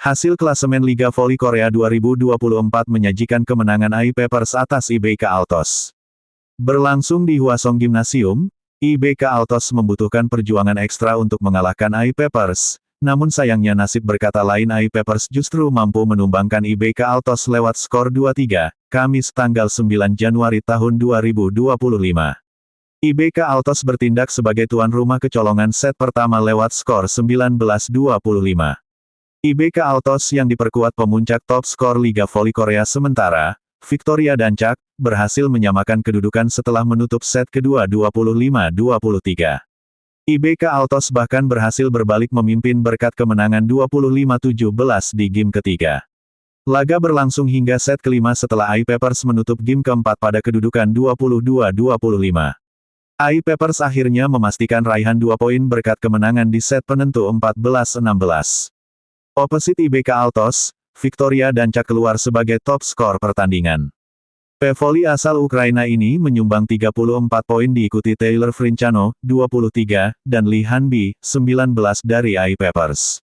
Hasil klasemen Liga Voli Korea 2024 menyajikan kemenangan AI Papers atas IBK Altos. Berlangsung di Hwasong Gymnasium, IBK Altos membutuhkan perjuangan ekstra untuk mengalahkan AI Papers, namun sayangnya nasib berkata lain, AI Papers justru mampu menumbangkan IBK Altos lewat skor 2-3, Kamis tanggal 9 Januari tahun 2025. IBK Altos bertindak sebagai tuan rumah kecolongan set pertama lewat skor 19-25. IBK Altos yang diperkuat pemuncak top skor Liga Voli Korea sementara, Victoria Dancak, berhasil menyamakan kedudukan setelah menutup set kedua 25-23. IBK Altos bahkan berhasil berbalik memimpin berkat kemenangan 25-17 di game ketiga. Laga berlangsung hingga set kelima setelah AI Papers menutup game keempat pada kedudukan 22-25. AI Papers akhirnya memastikan raihan 2 poin berkat kemenangan di set penentu 14-16. Opposite IBK Altos, Victoria Dancak keluar sebagai top skor pertandingan. Pevoli asal Ukraina ini menyumbang 34 poin diikuti Taylor Frincano, 23, dan Lee Hanbi, 19 dari AI Papers.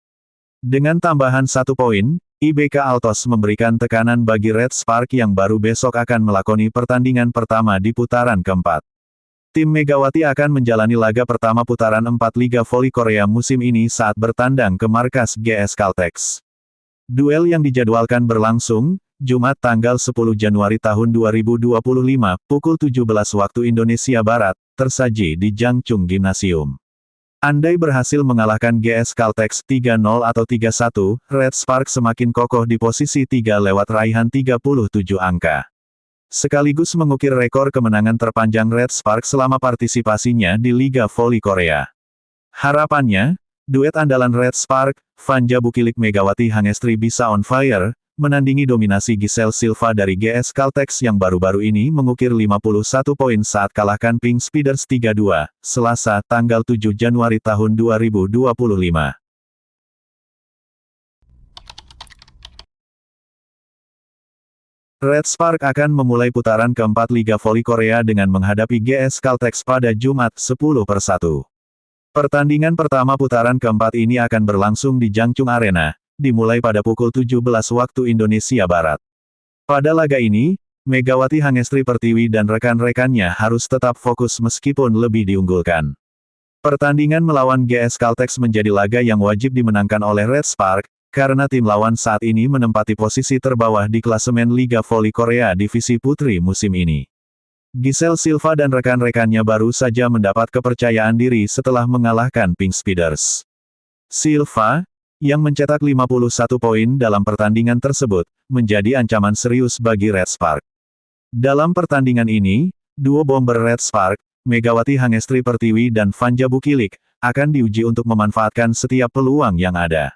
Dengan tambahan 1 poin, IBK Altos memberikan tekanan bagi Red Spark yang baru besok akan melakoni pertandingan pertama di putaran keempat. Tim Megawati akan menjalani laga pertama putaran 4 Liga Voli Korea musim ini saat bertandang ke markas GS Caltex. Duel yang dijadwalkan berlangsung, Jumat tanggal 10 Januari tahun 2025, pukul 17 waktu Indonesia Barat, tersaji di Jangchung Gymnasium. Andai berhasil mengalahkan GS Caltex 3-0 atau 3-1, Red Spark semakin kokoh di posisi 3 lewat raihan 37 angka. Sekaligus mengukir rekor kemenangan terpanjang Red Spark selama partisipasinya di Liga Voli Korea. Harapannya, duet andalan Red Spark, Vanja Bukilik Megawati Hangestri bisa on fire, menandingi dominasi Giselle Silva dari GS Caltex yang baru-baru ini mengukir 51 poin saat kalahkan Pink Speeders 3-2, Selasa tanggal 7 Januari tahun 2025. Red Spark akan memulai putaran keempat Liga Voli Korea dengan menghadapi GS Caltex pada Jumat 10/1. Pertandingan pertama putaran keempat ini akan berlangsung di Jangchung Arena, dimulai pada pukul 17 waktu Indonesia Barat. Pada laga ini, Megawati Hangestri Pertiwi dan rekan-rekannya harus tetap fokus meskipun lebih diunggulkan. Pertandingan melawan GS Caltex menjadi laga yang wajib dimenangkan oleh Red Spark, karena tim lawan saat ini menempati posisi terbawah di klasemen Liga Voli Korea Divisi Putri musim ini. Giselle Silva dan rekan-rekannya baru saja mendapat kepercayaan diri setelah mengalahkan Pink Speeders. Silva, yang mencetak 51 poin dalam pertandingan tersebut, menjadi ancaman serius bagi Red Spark. Dalam pertandingan ini, duo bomber Red Spark, Megawati Hangestri Pertiwi dan Vanja Bukilik, akan diuji untuk memanfaatkan setiap peluang yang ada.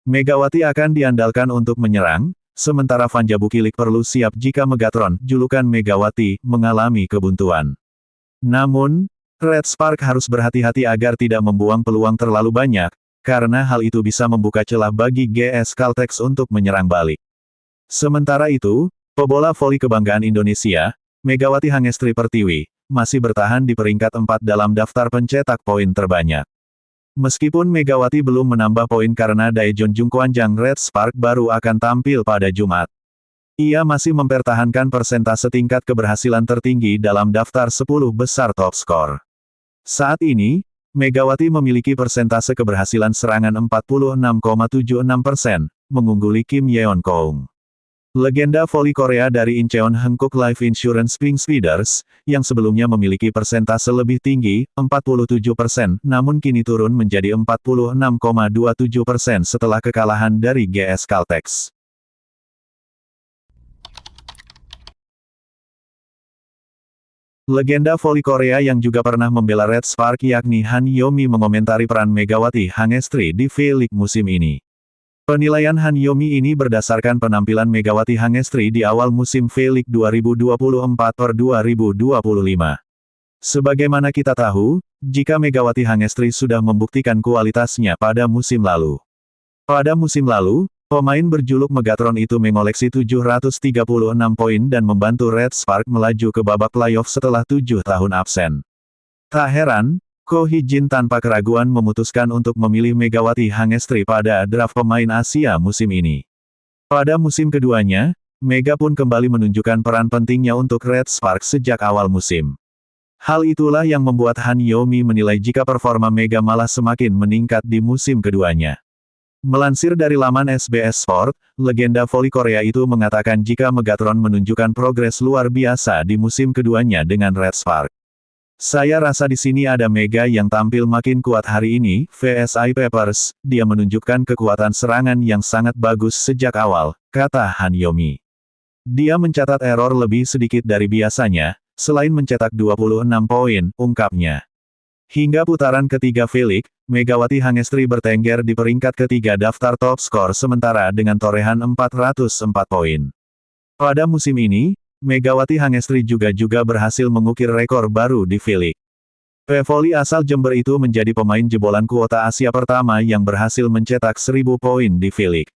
Megawati akan diandalkan untuk menyerang, sementara Vanja Bukilik perlu siap jika Megatron, julukan Megawati, mengalami kebuntuan. Namun, Red Spark harus berhati-hati agar tidak membuang peluang terlalu banyak, karena hal itu bisa membuka celah bagi GS Caltex untuk menyerang balik. Sementara itu, pebola voli kebanggaan Indonesia, Megawati Hangestri Pertiwi, masih bertahan di peringkat 4 dalam daftar pencetak poin terbanyak. Meskipun Megawati belum menambah poin karena Daejeon Jungkwanjang, Red Spark baru akan tampil pada Jumat. Ia masih mempertahankan persentase tingkat keberhasilan tertinggi dalam daftar 10 besar top skor. Saat ini, Megawati memiliki persentase keberhasilan serangan 46,76%, mengungguli Kim Yeon Koung. Legenda voli Korea dari Incheon Hankook Life Insurance Pink Speeders, yang sebelumnya memiliki persentase lebih tinggi, 47%, namun kini turun menjadi 46,27% setelah kekalahan dari GS Caltex. Legenda voli Korea yang juga pernah membela Red Spark yakni Han Yomi mengomentari peran Megawati Hangestri di V-League musim ini. Penilaian Han Yomi ini berdasarkan penampilan Megawati Hangestri di awal musim V-League 2024/2025. Sebagaimana kita tahu, jika Megawati Hangestri sudah membuktikan kualitasnya pada musim lalu. Pada musim lalu, pemain berjuluk Megatron itu mengoleksi 736 poin dan membantu Red Spark melaju ke babak playoff setelah 7 tahun absen. Tak heran, Ko Hee-jin tanpa keraguan memutuskan untuk memilih Megawati Hangestri pada draft pemain Asia musim ini. Pada musim keduanya, Mega pun kembali menunjukkan peran pentingnya untuk Red Sparks sejak awal musim. Hal itulah yang membuat Han Yomi menilai jika performa Mega malah semakin meningkat di musim keduanya. Melansir dari laman SBS Sport, legenda voli Korea itu mengatakan jika Megatron menunjukkan progres luar biasa di musim keduanya dengan Red Spark. Saya rasa di sini ada Mega yang tampil makin kuat hari ini, VSI Peppers, dia menunjukkan kekuatan serangan yang sangat bagus sejak awal, kata Han Yomi. Dia mencatat error lebih sedikit dari biasanya, selain mencetak 26 poin, ungkapnya. Hingga putaran ketiga V-League, Megawati Hangestri bertengger di peringkat ketiga daftar top skor sementara dengan torehan 404 poin. Pada musim ini, Megawati Hangestri juga berhasil mengukir rekor baru di V-League. Pevoli asal Jember itu menjadi pemain jebolan kuota Asia pertama yang berhasil mencetak 1000 poin di V-League.